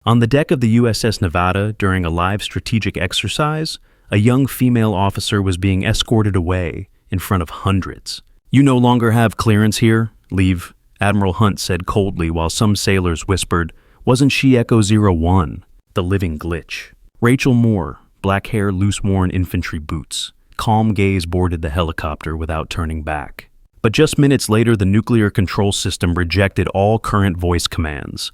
On the deck of the USS Nevada during a live strategic exercise, a young female officer was being escorted away in front of hundreds. "You no longer have clearance here. Leave," Admiral Hunt said coldly while some sailors whispered, "Wasn't she Echo 01? The living glitch." Rachel Moore, black hair, loose-worn infantry boots. Calm gaze boarded the helicopter without turning back. But just minutes later, the nuclear control system rejected all current voice commands,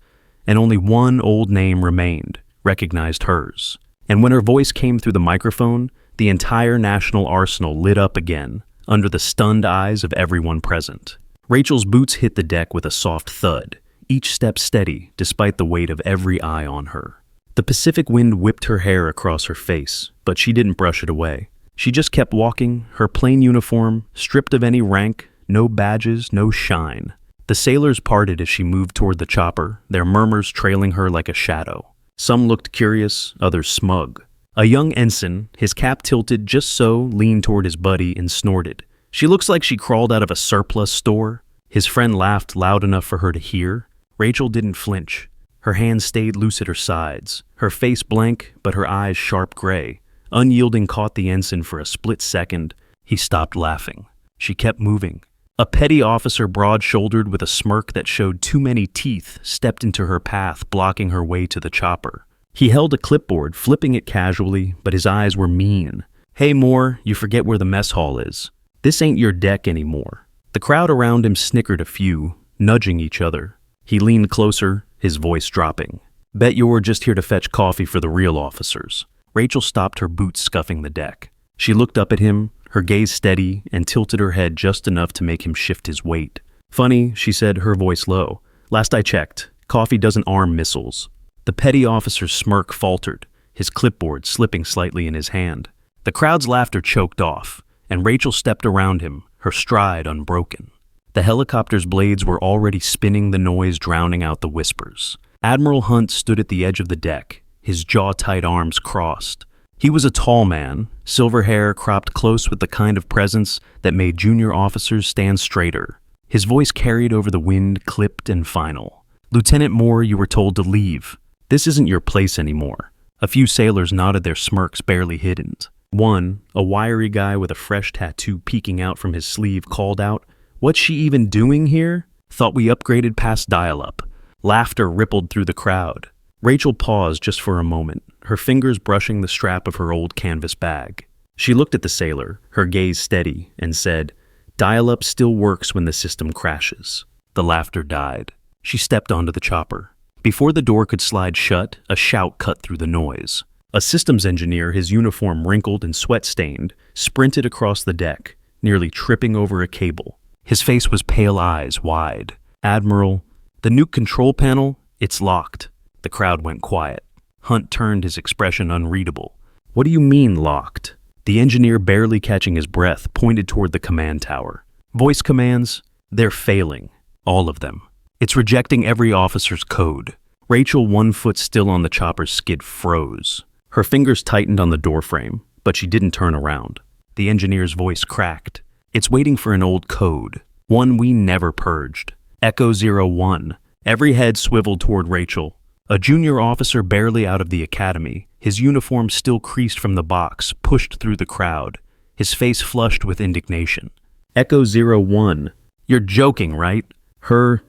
and only one old name remained, recognized hers. And when her voice came through the microphone, the entire national arsenal lit up again, under the stunned eyes of everyone present. Rachel's boots hit the deck with a soft thud, each step steady despite the weight of every eye on her. The Pacific wind whipped her hair across her face, but she didn't brush it away. She just kept walking, her plain uniform, stripped of any rank, no badges, no shine. The sailors parted as she moved toward the chopper, their murmurs trailing her like a shadow. Some looked curious, others smug. A young ensign, his cap tilted just so, leaned toward his buddy and snorted. "She looks like she crawled out of a surplus store." His friend laughed loud enough for her to hear. Rachel didn't flinch. Her hands stayed loose at her sides, her face blank, but her eyes sharp gray. Unyielding caught the ensign for a split second. He stopped laughing. She kept moving. A petty officer, broad-shouldered with a smirk that showed too many teeth, stepped into her path, blocking her way to the chopper. He held a clipboard, flipping it casually, but his eyes were mean. "Hey, Moore, you forget where the mess hall is. This ain't your deck anymore." The crowd around him snickered a few, nudging each other. He leaned closer, his voice dropping. "Bet you're just here to fetch coffee for the real officers." Rachel stopped her boots scuffing the deck. She looked up at him, her gaze steady, and tilted her head just enough to make him shift his weight. "Funny," she said, her voice low. "Last I checked, coffee doesn't arm missiles." The petty officer's smirk faltered, his clipboard slipping slightly in his hand. The crowd's laughter choked off, and Rachel stepped around him, her stride unbroken. The helicopter's blades were already spinning, the noise drowning out the whispers. Admiral Hunt stood at the edge of the deck, his jaw-tight arms crossed. He was a tall man, silver hair cropped close with the kind of presence that made junior officers stand straighter. His voice carried over the wind, clipped and final. "Lieutenant Moore, you were told to leave. This isn't your place anymore." A few sailors nodded, their smirks barely hidden. One, a wiry guy with a fresh tattoo peeking out from his sleeve, called out, "What's she even doing here? Thought we upgraded past dial-up." Laughter rippled through the crowd. Rachel paused just for a moment, her fingers brushing the strap of her old canvas bag. She looked at the sailor, her gaze steady, and said, "Dial-up still works when the system crashes." The laughter died. She stepped onto the chopper. Before the door could slide shut, a shout cut through the noise. A systems engineer, his uniform wrinkled and sweat-stained, sprinted across the deck, nearly tripping over a cable. His face was pale, eyes wide. "Admiral, the nuke control panel, it's locked." The crowd went quiet. Hunt turned, his expression unreadable. "What do you mean, locked?" The engineer, barely catching his breath, pointed toward the command tower. "Voice commands, they're failing. All of them. It's rejecting every officer's code." Rachel, one foot still on the chopper's skid, froze. Her fingers tightened on the doorframe, but she didn't turn around. The engineer's voice cracked. "It's waiting for an old code, one we never purged. Echo 01. Every head swiveled toward Rachel. A junior officer barely out of the academy, his uniform still creased from the box, pushed through the crowd, his face flushed with indignation. "Echo 01. You're joking, right? Her..."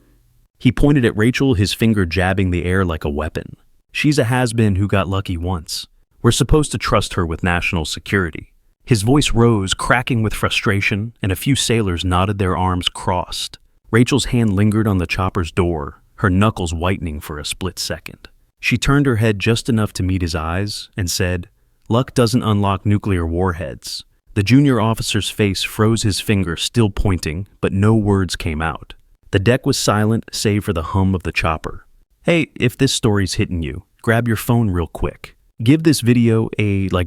He pointed at Rachel, his finger jabbing the air like a weapon. "She's a has-been who got lucky once. We're supposed to trust her with national security." His voice rose, cracking with frustration, and a few sailors nodded, their arms crossed. Rachel's hand lingered on the chopper's door, her knuckles whitening for a split second. She turned her head just enough to meet his eyes and said, "Luck doesn't unlock nuclear warheads." The junior officer's face froze, his finger still pointing, but no words came out. The deck was silent, save for the hum of the chopper. Hey, if this story's hitting you, grab your phone real quick. Give this video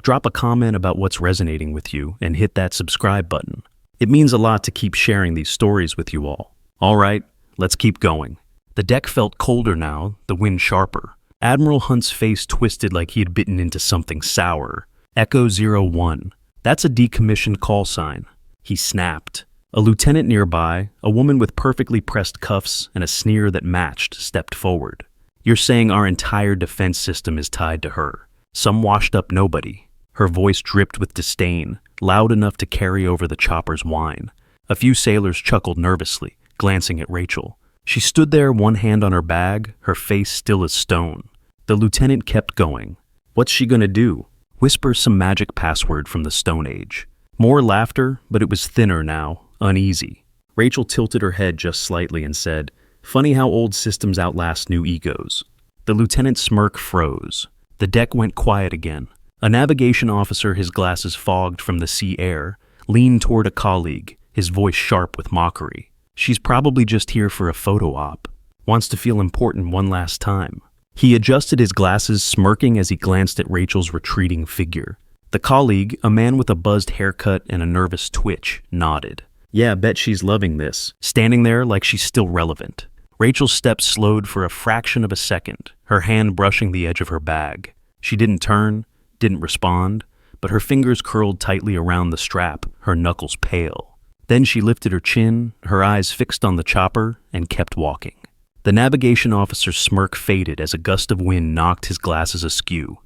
drop a comment about what's resonating with you and hit that subscribe button. It means a lot to keep sharing these stories with you all. All right, let's keep going. The deck felt colder now, the wind sharper. Admiral Hunt's face twisted like he had bitten into something sour. Echo 01. That's a decommissioned call sign. He snapped. A lieutenant nearby, a woman with perfectly pressed cuffs and a sneer that matched, stepped forward. You're saying our entire defense system is tied to her. Some washed-up nobody. Her voice dripped with disdain, loud enough to carry over the chopper's whine. A few sailors chuckled nervously, glancing at Rachel. She stood there, one hand on her bag, her face still as stone. The lieutenant kept going. What's she gonna do? Whisper some magic password from the Stone Age. More laughter, but it was thinner now, uneasy. Rachel tilted her head just slightly and said, "Funny how old systems outlast new egos." The lieutenant's smirk froze. The deck went quiet again. A navigation officer, his glasses fogged from the sea air, leaned toward a colleague, his voice sharp with mockery. "She's probably just here for a photo op. Wants to feel important one last time." He adjusted his glasses, smirking as he glanced at Rachel's retreating figure. The colleague, a man with a buzzed haircut and a nervous twitch, nodded. "Yeah, bet she's loving this, standing there like she's still relevant." Rachel's steps slowed for a fraction of a second, her hand brushing the edge of her bag. She didn't turn, didn't respond, but her fingers curled tightly around the strap, her knuckles pale. Then she lifted her chin, her eyes fixed on the chopper, and kept walking. The navigation officer's smirk faded as a gust of wind knocked his glasses askew,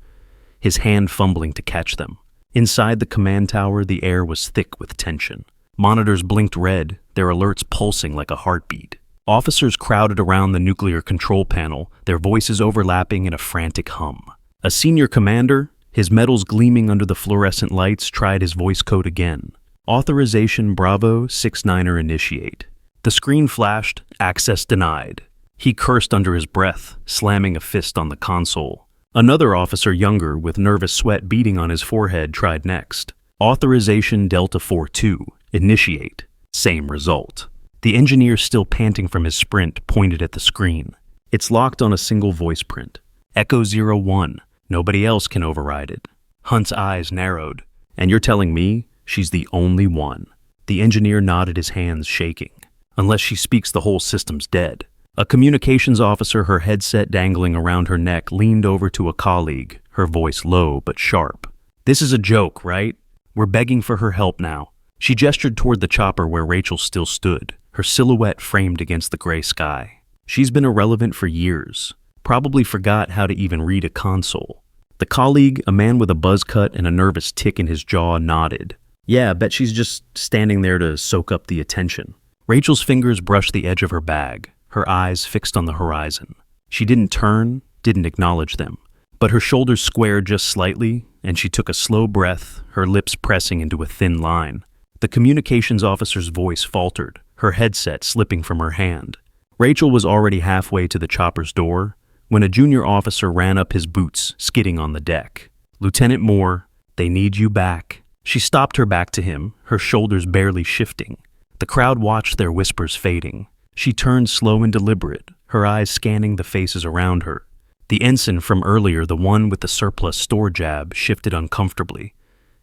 his hand fumbling to catch them. Inside the command tower, the air was thick with tension. Monitors blinked red, their alerts pulsing like a heartbeat. Officers crowded around the nuclear control panel, their voices overlapping in a frantic hum. A senior commander, his medals gleaming under the fluorescent lights, tried his voice code again. "Authorization Bravo 69er initiate." The screen flashed, "Access denied." He cursed under his breath, slamming a fist on the console. Another officer, younger, with nervous sweat beading on his forehead, tried next. "Authorization Delta 42, initiate." Same result. The engineer, still panting from his sprint, pointed at the screen. "It's locked on a single voice print. Echo 01. Nobody else can override it." Hunt's eyes narrowed. "And you're telling me she's the only one?" The engineer nodded, his hands shaking. "Unless she speaks, the whole system's dead." A communications officer, her headset dangling around her neck, leaned over to a colleague, her voice low but sharp. "This is a joke, right? We're begging for her help now." She gestured toward the chopper where Rachel still stood, her silhouette framed against the gray sky. "She's been irrelevant for years. Probably forgot how to even read a console." The colleague, a man with a buzz cut and a nervous tick in his jaw, nodded. "Yeah, bet she's just standing there to soak up the attention." Rachel's fingers brushed the edge of her bag, her eyes fixed on the horizon. She didn't turn, didn't acknowledge them, but her shoulders squared just slightly, and she took a slow breath, her lips pressing into a thin line. The communications officer's voice faltered, her headset slipping from her hand. Rachel was already halfway to the chopper's door when a junior officer ran up, his boots skidding on the deck. "Lieutenant Moore, they need you back." She stopped her back to him, her shoulders barely shifting. The crowd watched, their whispers fading. She turned slow and deliberate, her eyes scanning the faces around her. The ensign from earlier, the one with the surplus store jab, shifted uncomfortably,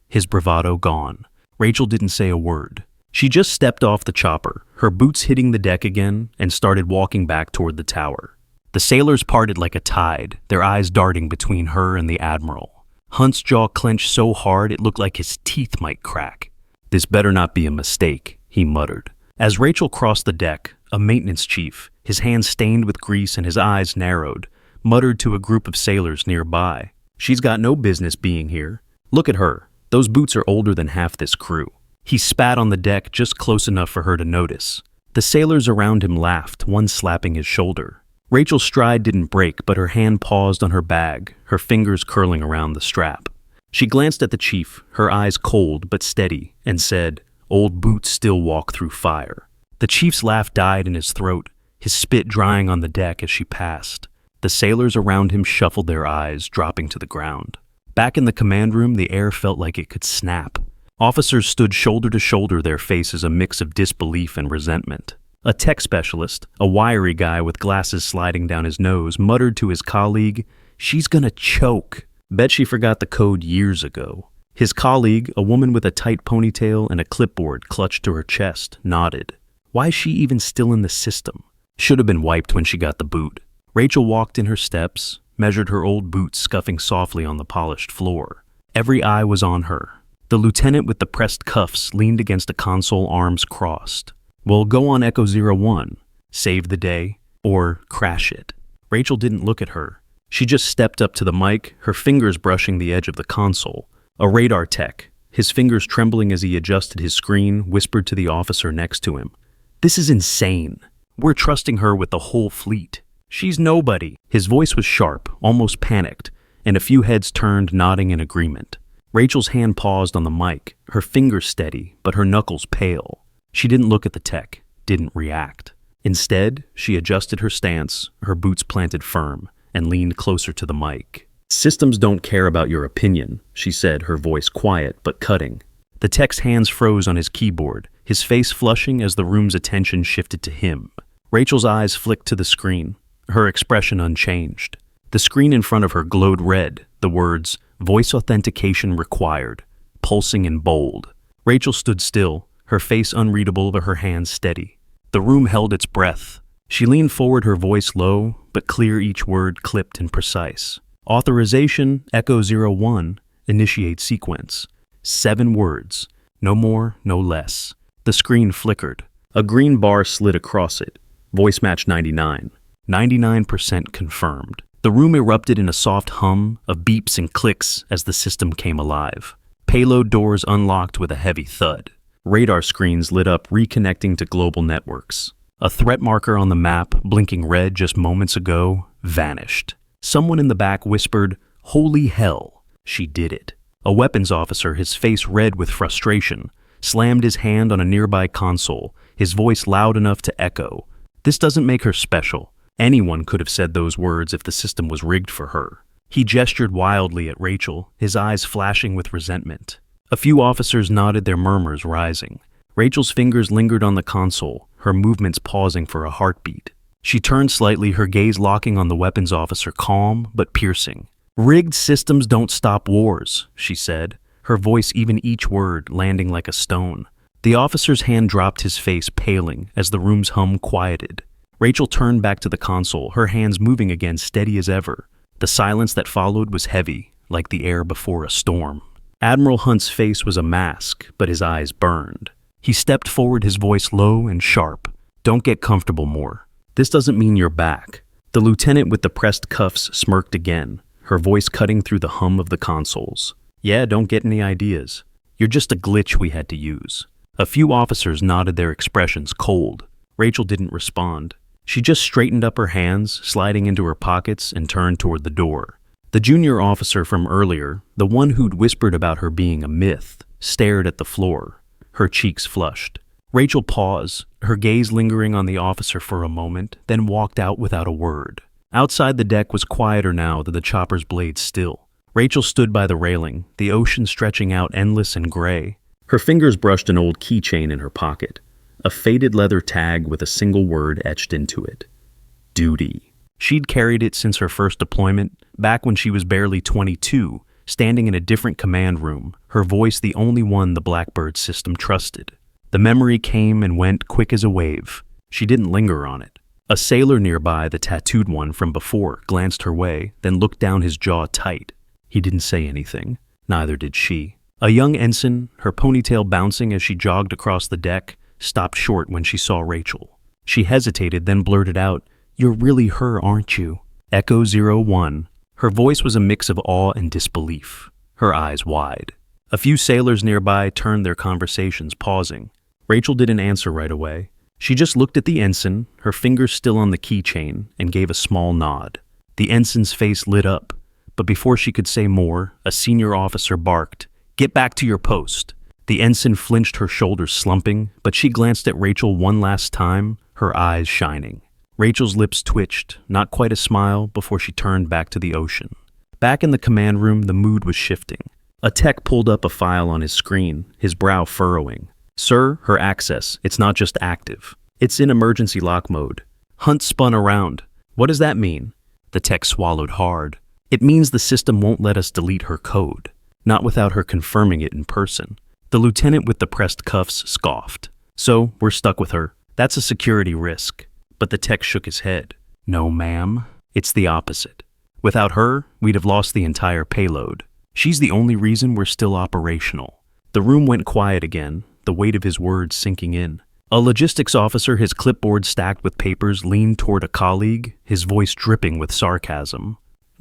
his bravado gone. Rachel didn't say a word. She just stepped off the chopper, her boots hitting the deck again, and started walking back toward the tower. The sailors parted like a tide, their eyes darting between her and the Admiral. Hunt's jaw clenched so hard it looked like his teeth might crack. "This better not be a mistake," he muttered. As Rachel crossed the deck, a maintenance chief, his hands stained with grease and his eyes narrowed, muttered to a group of sailors nearby. "She's got no business being here. Look at her. Those boots are older than half this crew." He spat on the deck just close enough for her to notice. The sailors around him laughed, one slapping his shoulder. Rachel's stride didn't break, but her hand paused on her bag, her fingers curling around the strap. She glanced at the chief, her eyes cold but steady, and said, "Old boots still walk through fire." The chief's laugh died in his throat, his spit drying on the deck as she passed. The sailors around him shuffled their eyes, dropping to the ground. Back in the command room, the air felt like it could snap. Officers stood shoulder to shoulder, their faces a mix of disbelief and resentment. A tech specialist, a wiry guy with glasses sliding down his nose, muttered to his colleague, "She's gonna choke. Bet she forgot the code years ago." His colleague, a woman with a tight ponytail and a clipboard clutched to her chest, nodded. Why is she even still in the system? Should have been wiped when she got the boot. Rachel walked in her steps, measured her old boots scuffing softly on the polished floor. Every eye was on her. The lieutenant with the pressed cuffs leaned against a console, arms crossed. "Well, go on Echo 01. Save the day, or crash it." Rachel didn't look at her. She just stepped up to the mic, her fingers brushing the edge of the console. A radar tech, his fingers trembling as he adjusted his screen, whispered to the officer next to him. "This is insane. We're trusting her with the whole fleet. She's nobody." His voice was sharp, almost panicked, and a few heads turned, nodding in agreement. Rachel's hand paused on the mic, her fingers steady, but her knuckles pale. She didn't look at the tech, didn't react. Instead, she adjusted her stance, her boots planted firm, and leaned closer to the mic. "Systems don't care about your opinion," she said, her voice quiet but cutting. The tech's hands froze on his keyboard, his face flushing as the room's attention shifted to him. Rachel's eyes flicked to the screen, her expression unchanged. The screen in front of her glowed red, the words, "Voice authentication required," pulsing in bold. Rachel stood still, her face unreadable but her hands steady. The room held its breath. She leaned forward, her voice low, but clear, each word clipped and precise. "Authorization, Echo 01, initiate sequence." 7 words, no more, no less. The screen flickered. A green bar slid across it. Voice match 99. 99% confirmed. The room erupted in a soft hum of beeps and clicks as the system came alive. Payload doors unlocked with a heavy thud. Radar screens lit up, reconnecting to global networks. A threat marker on the map, blinking red just moments ago, vanished. Someone in the back whispered, "Holy hell, she did it." A weapons officer, his face red with frustration, slammed his hand on a nearby console, his voice loud enough to echo. "This doesn't make her special. Anyone could have said those words if the system was rigged for her." He gestured wildly at Rachel, his eyes flashing with resentment. A few officers nodded, their murmurs rising. Rachel's fingers lingered on the console, her movements pausing for a heartbeat. She turned slightly, her gaze locking on the weapons officer, calm but piercing. "Rigged systems don't stop wars," she said, her voice, even each word, landing like a stone. The officer's hand dropped, his face paling as the room's hum quieted. Rachel turned back to the console, her hands moving again, steady as ever. The silence that followed was heavy, like the air before a storm. Admiral Hunt's face was a mask, but his eyes burned. He stepped forward, his voice low and sharp. "Don't get comfortable more. This doesn't mean you're back." The lieutenant with the pressed cuffs smirked again, her voice cutting through the hum of the consoles. "Yeah, don't get any ideas. You're just a glitch we had to use." A few officers nodded, their expressions cold. Rachel didn't respond. She just straightened up her hands, sliding into her pockets, and turned toward the door. The junior officer from earlier, the one who'd whispered about her being a myth, stared at the floor, her cheeks flushed. Rachel paused, her gaze lingering on the officer for a moment, then walked out without a word. Outside, the deck was quieter now that the chopper's blade still. Rachel stood by the railing, the ocean stretching out endless and gray. Her fingers brushed an old keychain in her pocket, a faded leather tag with a single word etched into it. Duty. She'd carried it since her first deployment, back when she was barely 22, standing in a different command room, her voice the only one the Blackbird system trusted. The memory came and went quick as a wave. She didn't linger on it. A sailor nearby, the tattooed one from before, glanced her way, then looked down, his jaw tight. He didn't say anything. Neither did she. A young ensign, her ponytail bouncing as she jogged across the deck, stopped short when she saw Rachel. She hesitated, then blurted out, "You're really her, aren't you?" Echo 01. Her voice was a mix of awe and disbelief, her eyes wide. A few sailors nearby turned their conversations, pausing. Rachel didn't answer right away. She just looked at the ensign, her fingers still on the keychain, and gave a small nod. The ensign's face lit up, but before she could say more, a senior officer barked, "Get back to your post." The ensign flinched, her shoulders slumping, but she glanced at Rachel one last time, her eyes shining. Rachel's lips twitched, not quite a smile, before she turned back to the ocean. Back in the command room, the mood was shifting. A tech pulled up a file on his screen, his brow furrowing. "Sir, her access, it's not just active. It's in emergency lock mode." Hunt spun around. "What does that mean?" The tech swallowed hard. "It means the system won't let us delete her code. Not without her confirming it in person." The lieutenant with the pressed cuffs scoffed. "So, we're stuck with her. That's a security risk." But the tech shook his head. "No, ma'am. It's the opposite. Without her, we'd have lost the entire payload. She's the only reason we're still operational." The room went quiet again, the weight of his words sinking in. A logistics officer, his clipboard stacked with papers, leaned toward a colleague, his voice dripping with sarcasm.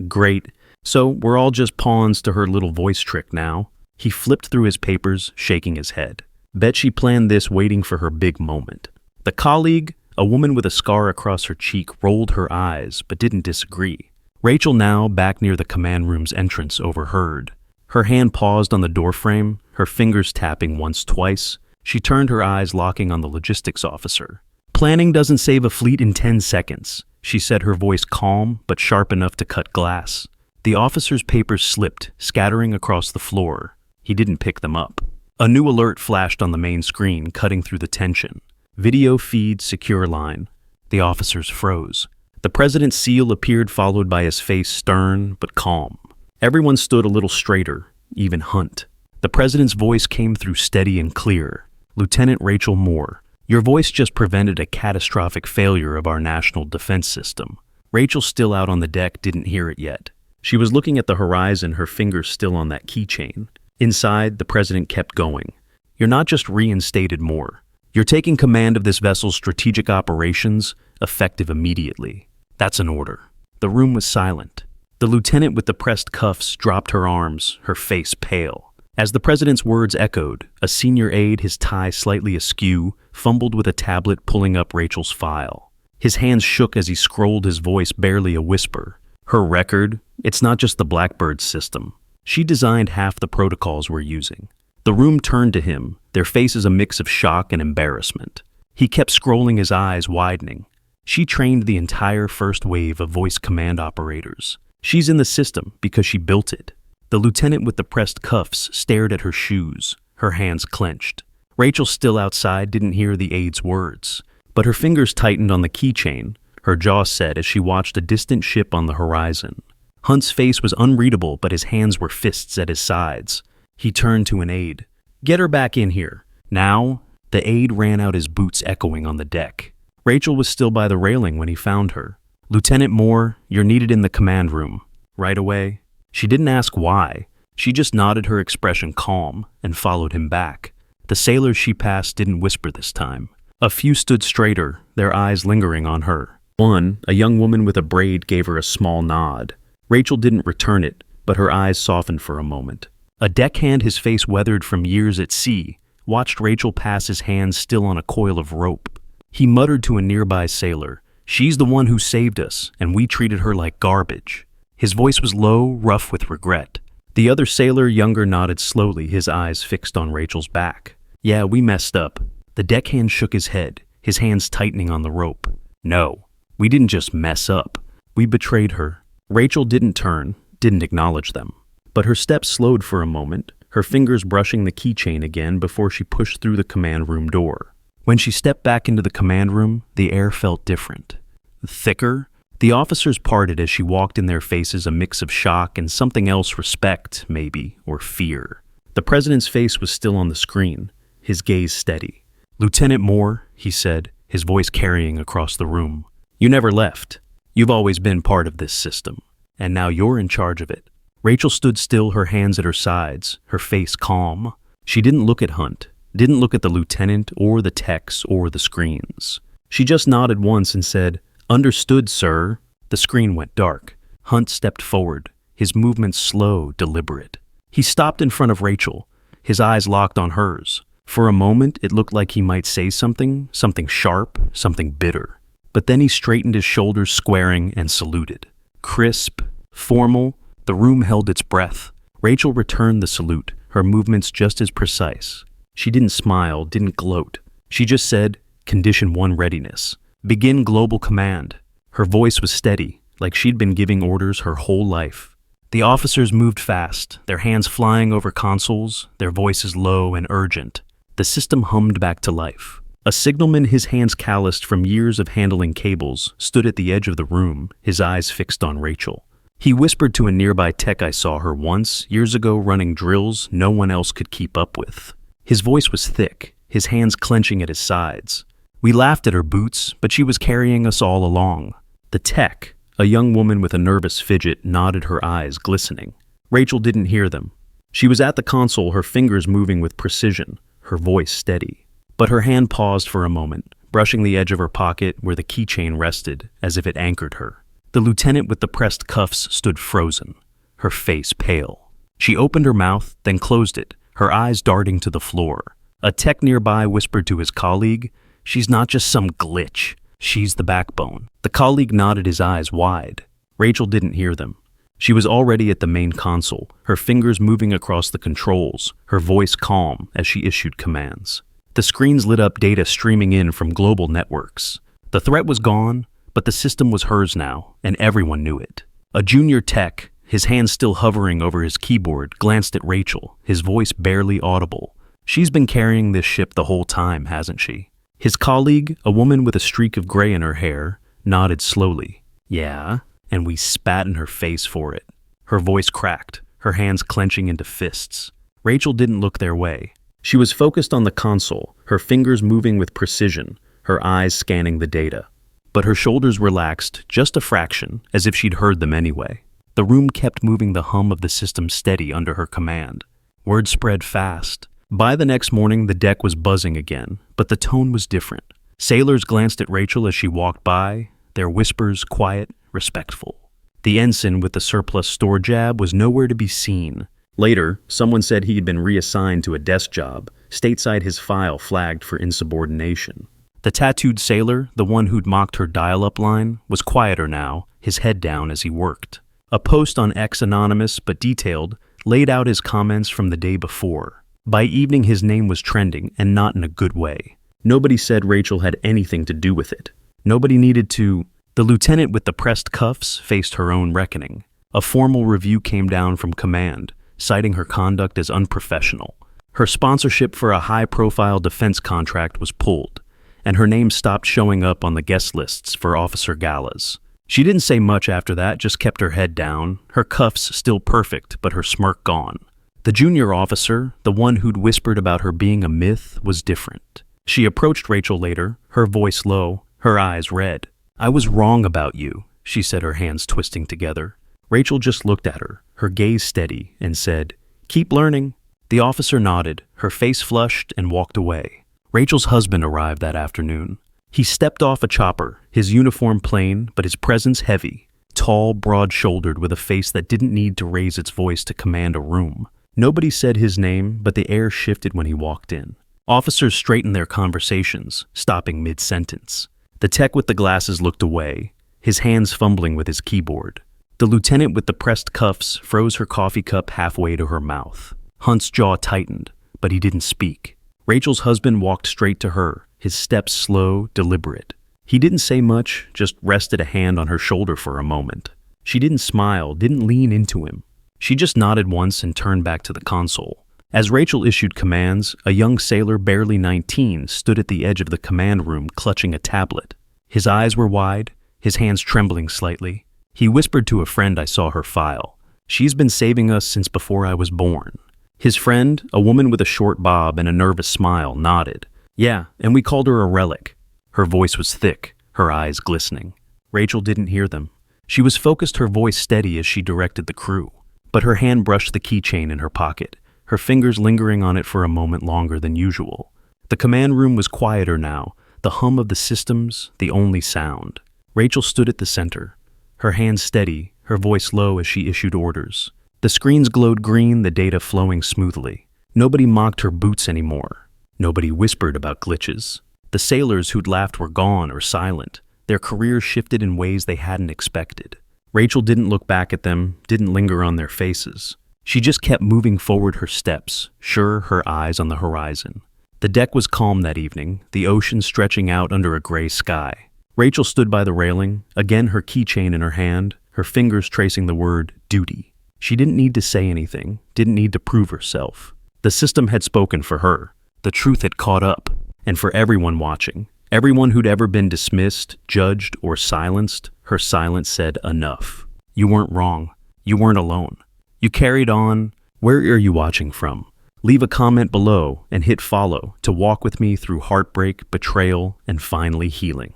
Great. So we're all just pawns to her little voice trick now. He flipped through his papers, shaking his head. Bet she planned this waiting for her big moment. The colleague, a woman with a scar across her cheek, rolled her eyes, but didn't disagree. Rachel, now back near the command room's entrance, overheard. Her hand paused on the doorframe, her fingers tapping once, twice. She turned, her eyes locking on the logistics officer. Planning doesn't save a fleet in 10 seconds, she said, her voice calm but sharp enough to cut glass. The officer's papers slipped, scattering across the floor. He didn't pick them up. A new alert flashed on the main screen, cutting through the tension. Video feed secure line. The officers froze. The president's seal appeared, followed by his face stern but calm. Everyone stood a little straighter, even Hunt. The president's voice came through steady and clear. Lieutenant Rachel Moore, your voice just prevented a catastrophic failure of our national defense system. Rachel, still out on the deck, didn't hear it yet. She was looking at the horizon, her fingers still on that keychain. Inside, the president kept going. You're not just reinstated, Moore. You're taking command of this vessel's strategic operations, effective immediately. That's an order. The room was silent. The lieutenant with the pressed cuffs dropped her arms, her face pale. As the president's words echoed, a senior aide, his tie slightly askew, fumbled with a tablet, pulling up Rachel's file. His hands shook as he scrolled, his voice barely a whisper. Her record, it's not just the Blackbird system. She designed half the protocols we're using. The room turned to him, their faces a mix of shock and embarrassment. He kept scrolling, his eyes widening. She trained the entire first wave of voice command operators. She's in the system because she built it. The lieutenant with the pressed cuffs stared at her shoes, her hands clenched. Rachel, still outside, didn't hear the aide's words, but her fingers tightened on the keychain, her jaw set as she watched a distant ship on the horizon. Hunt's face was unreadable, but his hands were fists at his sides. He turned to an aide. Get her back in here. Now? The aide ran out, his boots echoing on the deck. Rachel was still by the railing when he found her. Lieutenant Moore, you're needed in the command room. Right away. She didn't ask why. She just nodded, her expression calm, and followed him back. The sailors she passed didn't whisper this time. A few stood straighter, their eyes lingering on her. One, a young woman with a braid, gave her a small nod. Rachel didn't return it, but her eyes softened for a moment. A deckhand, his face weathered from years at sea, watched Rachel pass, his hands still on a coil of rope. He muttered to a nearby sailor, "She's the one who saved us, and we treated her like garbage." His voice was low, rough with regret. The other sailor, younger, nodded slowly, his eyes fixed on Rachel's back. "Yeah, we messed up." The deckhand shook his head, his hands tightening on the rope. "No, we didn't just mess up. We betrayed her." Rachel didn't turn, didn't acknowledge them. But her steps slowed for a moment, her fingers brushing the keychain again before she pushed through the command room door. When she stepped back into the command room, the air felt different. Thicker. The officers parted as she walked, in their faces a mix of shock and something else, respect, maybe, or fear. The president's face was still on the screen, his gaze steady. "Lieutenant Moore," he said, his voice carrying across the room. "You never left. You've always been part of this system, and now you're in charge of it." Rachel stood still, her hands at her sides, her face calm. She didn't look at Hunt, didn't look at the lieutenant or the techs or the screens. She just nodded once and said, "Understood, sir." The screen went dark. Hunt stepped forward, his movements slow, deliberate. He stopped in front of Rachel, his eyes locked on hers. For a moment, it looked like he might say something sharp, something bitter. But then he straightened his shoulders, squaring, and saluted. Crisp, formal, the room held its breath. Rachel returned the salute, her movements just as precise. She didn't smile, didn't gloat. She just said, "Condition 1 readiness. Begin global command." Her voice was steady, like she'd been giving orders her whole life. The officers moved fast, their hands flying over consoles, their voices low and urgent. The system hummed back to life. A signalman, his hands calloused from years of handling cables, stood at the edge of the room, his eyes fixed on Rachel. He whispered to a nearby tech, "I saw her once, years ago, running drills no one else could keep up with." His voice was thick, his hands clenching at his sides. "We laughed at her boots, but she was carrying us all along." The tech, a young woman with a nervous fidget, nodded, her eyes glistening. Rachel didn't hear them. She was at the console, her fingers moving with precision, her voice steady. But her hand paused for a moment, brushing the edge of her pocket where the keychain rested, as if it anchored her. The lieutenant with the pressed cuffs stood frozen, her face pale. She opened her mouth, then closed it, her eyes darting to the floor. A tech nearby whispered to his colleague, "She's not just some glitch. She's the backbone." The colleague nodded, his eyes wide. Rachel didn't hear them. She was already at the main console, her fingers moving across the controls, her voice calm as she issued commands. The screens lit up, data streaming in from global networks. The threat was gone, but the system was hers now, and everyone knew it. A junior tech, his hands still hovering over his keyboard, glanced at Rachel, his voice barely audible. "She's been carrying this ship the whole time, hasn't she?" His colleague, a woman with a streak of gray in her hair, nodded slowly. "Yeah, and we spat in her face for it." Her voice cracked, her hands clenching into fists. Rachel didn't look their way. She was focused on the console, her fingers moving with precision, her eyes scanning the data. But her shoulders relaxed just a fraction, as if she'd heard them anyway. The room kept moving, the hum of the system steady under her command. Word spread fast. By the next morning, the deck was buzzing again, but the tone was different. Sailors glanced at Rachel as she walked by, their whispers quiet, respectful. The ensign with the surplus store jab was nowhere to be seen. Later, someone said he had been reassigned to a desk job, stateside, his file flagged for insubordination. The tattooed sailor, the one who'd mocked her dial-up line, was quieter now, his head down as he worked. A post on X, anonymous but detailed, laid out his comments from the day before. By evening, his name was trending, and not in a good way. Nobody said Rachel had anything to do with it. Nobody needed to. The lieutenant with the pressed cuffs faced her own reckoning. A formal review came down from command, citing her conduct as unprofessional. Her sponsorship for a high-profile defense contract was pulled, and her name stopped showing up on the guest lists for officer galas. She didn't say much after that, just kept her head down, her cuffs still perfect, but her smirk gone. The junior officer, the one who'd whispered about her being a myth, was different. She approached Rachel later, her voice low, her eyes red. "I was wrong about you," she said, her hands twisting together. Rachel just looked at her gaze steady, and said, "Keep learning." The officer nodded, her face flushed, and walked away. Rachel's husband arrived that afternoon. He stepped off a chopper, his uniform plain, but his presence heavy. Tall, broad-shouldered, with a face that didn't need to raise its voice to command a room. Nobody said his name, but the air shifted when he walked in. Officers straightened their conversations, stopping mid-sentence. The tech with the glasses looked away, his hands fumbling with his keyboard. The lieutenant with the pressed cuffs froze her coffee cup halfway to her mouth. Hunt's jaw tightened, but he didn't speak. Rachel's husband walked straight to her, his steps slow, deliberate. He didn't say much, just rested a hand on her shoulder for a moment. She didn't smile, didn't lean into him. She just nodded once and turned back to the console. As Rachel issued commands, a young sailor barely 19 stood at the edge of the command room clutching a tablet. His eyes were wide, his hands trembling slightly. He whispered to a friend, "I saw her file. She's been saving us since before I was born." His friend, a woman with a short bob and a nervous smile, nodded. "Yeah, and we called her a relic." Her voice was thick, her eyes glistening. Rachel didn't hear them. She was focused, her voice steady as she directed the crew. But her hand brushed the keychain in her pocket, her fingers lingering on it for a moment longer than usual. The command room was quieter now, the hum of the systems, the only sound. Rachel stood at the center, her hands steady, her voice low as she issued orders. The screens glowed green, the data flowing smoothly. Nobody mocked her boots anymore. Nobody whispered about glitches. The sailors who'd laughed were gone or silent. Their careers shifted in ways they hadn't expected. Rachel didn't look back at them, didn't linger on their faces. She just kept moving forward her steps, sure, her eyes on the horizon. The deck was calm that evening, the ocean stretching out under a gray sky. Rachel stood by the railing, again her keychain in her hand, her fingers tracing the word duty. She didn't need to say anything, didn't need to prove herself. The system had spoken for her. The truth had caught up. And for everyone watching, everyone who'd ever been dismissed, judged, or silenced, her silence said enough. You weren't wrong. You weren't alone. You carried on. Where are you watching from? Leave a comment below and hit follow to walk with me through heartbreak, betrayal, and finally healing.